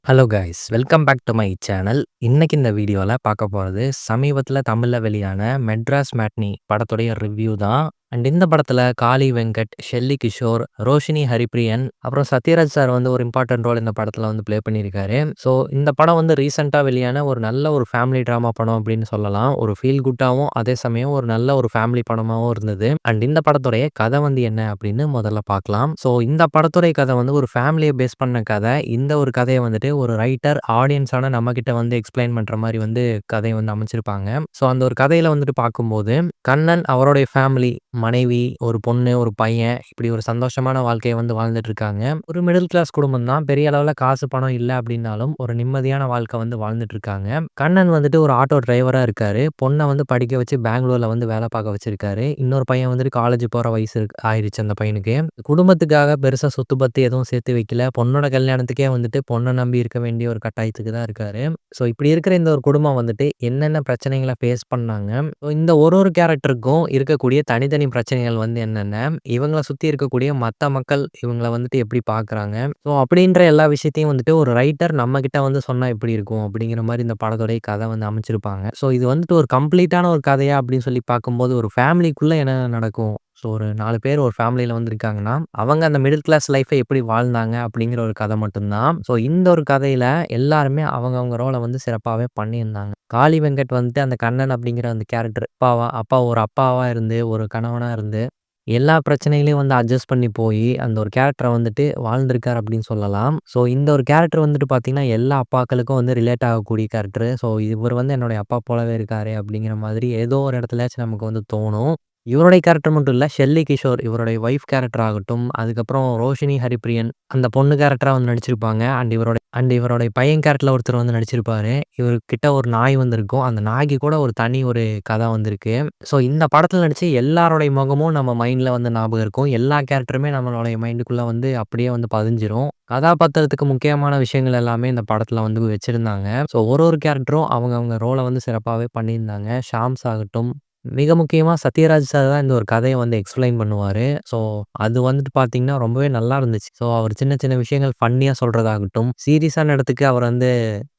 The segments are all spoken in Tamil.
Hello guys, welcome back to my channel. இன்னைக்கு இந்த வீடியோல பார்க்க போறது சமீபத்தில தமிழ்ல வெளியான மெட்ராஸ் மேட்னி படத்துடைய ரிவ்யூ தான். இந்த படத்துல காளி வெங்கட், ஷெல்லி கிஷோர், ரோஷினி ஹரிப்பிரியன், அப்புறம் சத்யராஜ் சார் வந்து ஒரு இம்பார்ட்டன்ட் ரோல் இந்த படத்துல வந்து ப்ளே பண்ணியிருக்காரு. ஸோ இந்த படம் வந்து ரீசென்ட்டா வெளியான ஒரு நல்ல ஒரு ஃபேமிலி டிராமா படம் அப்படின்னு சொல்லலாம். ஒரு ஃபீல் குட்டாவும், அதே சமயம் ஒரு நல்ல ஒரு ஃபேமிலி படமாவும் இருந்தது. இந்த படத்துடைய கதை வந்து என்ன அப்படின்னு முதல்ல பார்க்கலாம். ஸோ இந்த படத்துடைய கதை வந்து ஒரு ஃபேமிலிய பேஸ் பண்ண கதை. இந்த ஒரு கதைய வந்துட்டு ஒரு ரைட்டர் ஆடியன்ஸான நம்மகிட்ட வந்து எக்ஸ்பிளைன் பண்ற மாரி வந்து கதைய வந்து அமைச்சிருப்பாங்க. ஸோ அந்த ஒரு கதையில வந்துட்டு பார்க்கும்போது, கண்ணன் அவருடைய ஃபேமிலி மனைவி, ஒரு பொண்ணு, ஒரு பையன் இப்படி ஒரு சந்தோஷமான வாழ்க்கைய வந்து வாழ்ந்துட்டு இருக்காங்க. ஒரு மிடில் கிளாஸ் குடும்பம் தான். பெரிய அளவுல காசு, பணம் இல்ல அப்படின்னாலும், ஒரு நிம்மதியான வாழ்க்கை வந்து வாழ்ந்துட்டு இருக்காங்க. கண்ணன் வந்துட்டு ஒரு ஆட்டோ டிரைவரா இருக்காரு. பொண்ண வந்து படிக்க வச்சு பெங்களூர்ல வந்து வேலை பார்க்க வச்சிருக்காரு. இன்னொரு பையன் வந்துட்டு காலேஜ் போற வயசு ஆயிருச்சு அந்த பையனுக்கு. குடும்பத்துக்காக பெருசா சொத்து பத்து எதுவும் சேர்த்து வைக்கல. பொண்ணோட கல்யாணத்துக்கே வந்துட்டு பொண்ண நம்பி இருக்க வேண்டிய ஒரு கட்டாயத்துக்கு தான் இருக்காரு. ஸோ இப்படி இருக்கிற இந்த ஒரு குடும்பம் வந்துட்டு என்னென்ன பிரச்சனைகள ஃபேஸ் பண்ணாங்க. ஸோ இந்த ஒரு கேரக்டருக்கும் இருக்கக்கூடிய தனித்தனி பிரச்சனைகள் வந்து என்னென்ன, இவங்கள சுத்தி இருக்கக்கூடிய மத்த மக்கள் இவங்கள வந்துட்டு எப்படி பார்க்குறாங்க. ஸோ அப்படின்ற எல்லா விஷயத்தையும் வந்துட்டு ஒரு ரைட்டர் நம்மகிட்ட வந்து சொன்னா எப்படி இருக்கும் அப்படிங்கிற மாரி இந்த படத்துடைய கதை வந்து அமைச்சிருப்பாங்க. ஸோ இது வந்துட்டு ஒரு கம்ப்ளீட்டான ஒரு கதையா அப்படின்னு சொல்லி பார்க்கும்போது, ஒரு ஃபேமிலிக்குள்ள என்ன நடக்கும்? ஸோ ஒரு 4 பேர் ஒரு ஃபேமிலில வந்து இருக்காங்கன்னா, அவங்க அந்த மிடில் கிளாஸ் லைஃப்ப எப்படி வாழ்ந்தாங்க அப்படிங்கிற ஒரு கதை மட்டும் தான். ஸோ இந்த ஒரு கதையில எல்லாருமே அவங்கவங்க ரோல வந்து சிறப்பாவே பண்ணியிருந்தாங்க. காளி வெங்கட் வந்துட்டு அந்த கண்ணன் அப்படிங்கிற அந்த கேரக்டர் அப்பாவா இருந்து, ஒரு கணவனா இருந்து, எல்லா பிரச்சனைகளையும் வந்து அட்ஜஸ்ட் பண்ணி போயி, அந்த ஒரு கேரக்டர வந்துட்டு வாழ்ந்திருக்காரு அப்படின்னு சொல்லலாம். ஸோ இந்த ஒரு கேரக்டர் வந்துட்டு பார்த்தீங்கன்னா, எல்லா அப்பாக்களுக்கும் வந்து ரிலேட் ஆகக்கூடிய கேரக்டர். ஸோ இவர் வந்து என்னுடைய அப்பா போலவே இருக்காரே அப்படிங்கிற மாதிரி ஏதோ ஒரு இடத்துலயாச்சும் நமக்கு வந்து தோணும். இவருடைய கேரக்டர் மட்டும் இல்ல, ஷெல்லி கிஷோர் இவருடைய ஒய்ஃப் கேரக்டர் ஆகட்டும், அதுக்கப்புறம் ரோஷினி ஹரிப்பிரியன் அந்த பொண்ணு கேரக்டரா வந்து நடிச்சிருப்பாங்க. இவருடைய பையன் கேரக்டர்ல ஒருத்தர் வந்து நடிச்சிருப்பாரு. இவருகிட்ட ஒரு நாய் வந்து இருக்கும். அந்த நாய்க்கு கூட ஒரு தனி ஒரு கதை வந்திருக்கு. ஸோ இந்த படத்துல நடிச்ச எல்லாருடைய முகமும் நம்ம மைண்ட்ல வந்து ஞாபகம் இருக்கும். எல்லா கேரக்டருமே நம்மளுடைய மைண்டுக்குள்ள வந்து அப்படியே வந்து பதிஞ்சிரும். கதாபாத்திரத்துக்கு முக்கியமான விஷயங்கள் எல்லாமே இந்த படத்துல வந்து வச்சிருந்தாங்க. ஸோ ஒரு கேரக்டரும் அவங்கவங்க ரோல வந்து சிறப்பாவே பண்ணியிருந்தாங்க. ஷாம்ஸ் ஆகட்டும், மிக முக்கியமா சத்யராஜ் சார் தான் இந்த ஒரு கதைய வந்து எக்ஸ்ப்ளைன் பண்ணுவாரு. ஸோ அது வந்துட்டு பார்த்தீங்கன்னா, ரொம்பவே நல்லா இருந்துச்சு. ஸோ அவர் சின்ன சின்ன விஷயங்கள் ஃபன்னியா சொல்றதாகட்டும், சீரியஸான இடத்துக்கு அவர் வந்து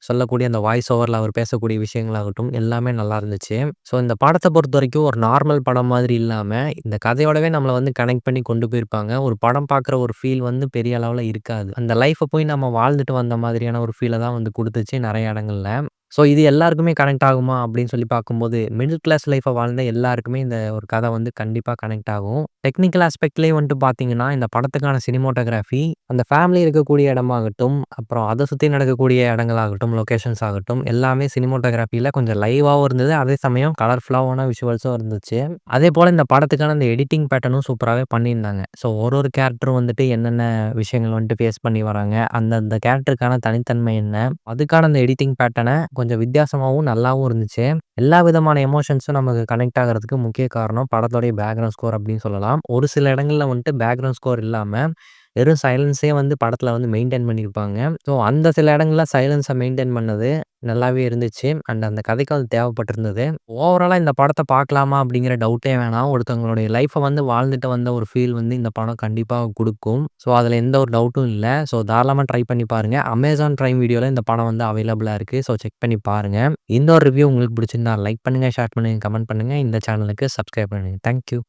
சொல்லக்கூடிய அந்த வாய்ஸ் ஓவர்ல அவர் பேசக்கூடிய விஷயங்களாகட்டும், எல்லாமே நல்லா இருந்துச்சு. ஸோ இந்த படத்த பொறுத்தவரைக்கும் ஒரு நார்மல் படம் மாதிரி இல்லாம, இந்த கதையோடவே நம்மள வந்து கனெக்ட் பண்ணி கொண்டு போயிருப்பாங்க. ஒரு படம் பார்க்குற ஒரு ஃபீல் வந்து பெரிய அளவுல இருக்காது. அந்த லைஃப்ப போய் நம்ம வாழ்ந்துட்டு வந்த மாதிரியான ஒரு ஃபீல தான் வந்து குடுத்துச்சு நெறைய இடங்கள்ல. ஸோ இது எல்லாருக்குமே கனெக்ட் ஆகுமா அப்படின்னு சொல்லி பார்க்கும்போது, மிடில் கிளாஸ் லைஃப்ப வாழ்ந்த எல்லாருக்குமே இந்த ஒரு கதை வந்து கண்டிப்பா கனெக்ட் ஆகும். டெக்னிக்கல் ஆஸ்பெக்ட்லயும் வந்துட்டு பார்த்தீங்கன்னா, இந்த படத்துக்கான சினிமாட்டோகிராஃபி, அந்த ஃபேமிலி இருக்கக்கூடிய இடமாகட்டும், அப்புறம் அத சுத்தி நடக்கக்கூடிய இடங்களாகட்டும், லொகேஷன்ஸ் ஆகட்டும், எல்லாமே சினிமாட்டோகிராஃபில கொஞ்சம் லைவாவும் இருந்தது. அதே சமயம் கலர்ஃபுல்லாவான விஷுவல்ஸும் இருந்துச்சு. அதேபோல இந்த படத்துக்கான அந்த எடிட்டிங் பேட்டர்னும் சூப்பராவே பண்ணியிருந்தாங்க. ஸோ ஒரு கேரக்டரும் வந்துட்டு என்னென்ன விஷயங்கள் வந்துட்டு ஃபேஸ் பண்ணி வராங்க, அந்தந்த கேரக்டருக்கான தனித்தன்மை என்ன, அதுக்கான அந்த எடிட்டிங் பேட்டர்ன கொஞ்சம் வித்தியாசமாவும், நல்லாவும் இருந்துச்சு. எல்லா விதமான எமோஷன்ஸும் நமக்கு கனெக்ட் ஆகுறதுக்கு முக்கிய காரணம் படத்தோடைய பேக்கிரவுண்ட் ஸ்கோர் அப்படின்னு சொல்லலாம். ஒரு சில இடங்கள்ல வந்துட்டு பேக்கிரவுண்ட் ஸ்கோர் இல்லாம, வெறும் சைலன்ஸே வந்து படத்துல வந்து மெயின்டெயின் பண்ணியிருப்பாங்க. ஸோ அந்த சில இடங்கள்ல சைலன்ஸ மெயின்டெயின் பண்ணது நல்லாவே இருந்துச்சு. அந்த கதைக்கு அது தேவைப்பட்டிருந்தது. ஓவராலா இந்த படத்த பார்க்கலாமா அப்படிங்கிற டவுட்டே வேணாம். ஒருத்தவங்களுடைய லைஃப்ப வந்து வாழ்ந்துட்டு வந்த ஒரு ஃபீல் வந்து இந்த படம் கண்டிப்பா குடுக்கும். ஸோ அதுல எந்த ஒரு டவுட்டும் இல்ல. ஸோ தாராளமா ட்ரை பண்ணி பாருங்க. Amazon Prime Videoல இந்த படம் வந்து அவைலபிளா இருக்கு. ஸோ செக் பண்ணி பாருங்க. இந்த ஒரு ரிவ்யூ உங்களுக்கு பிடிச்சிருந்தா லைக் பண்ணுங்க, ஷேர் பண்ணுங்க, கமெண்ட் பண்ணுங்க. இந்த சேனலுக்கு சப்ஸ்கிரைப் பண்ணுங்க. Thank you.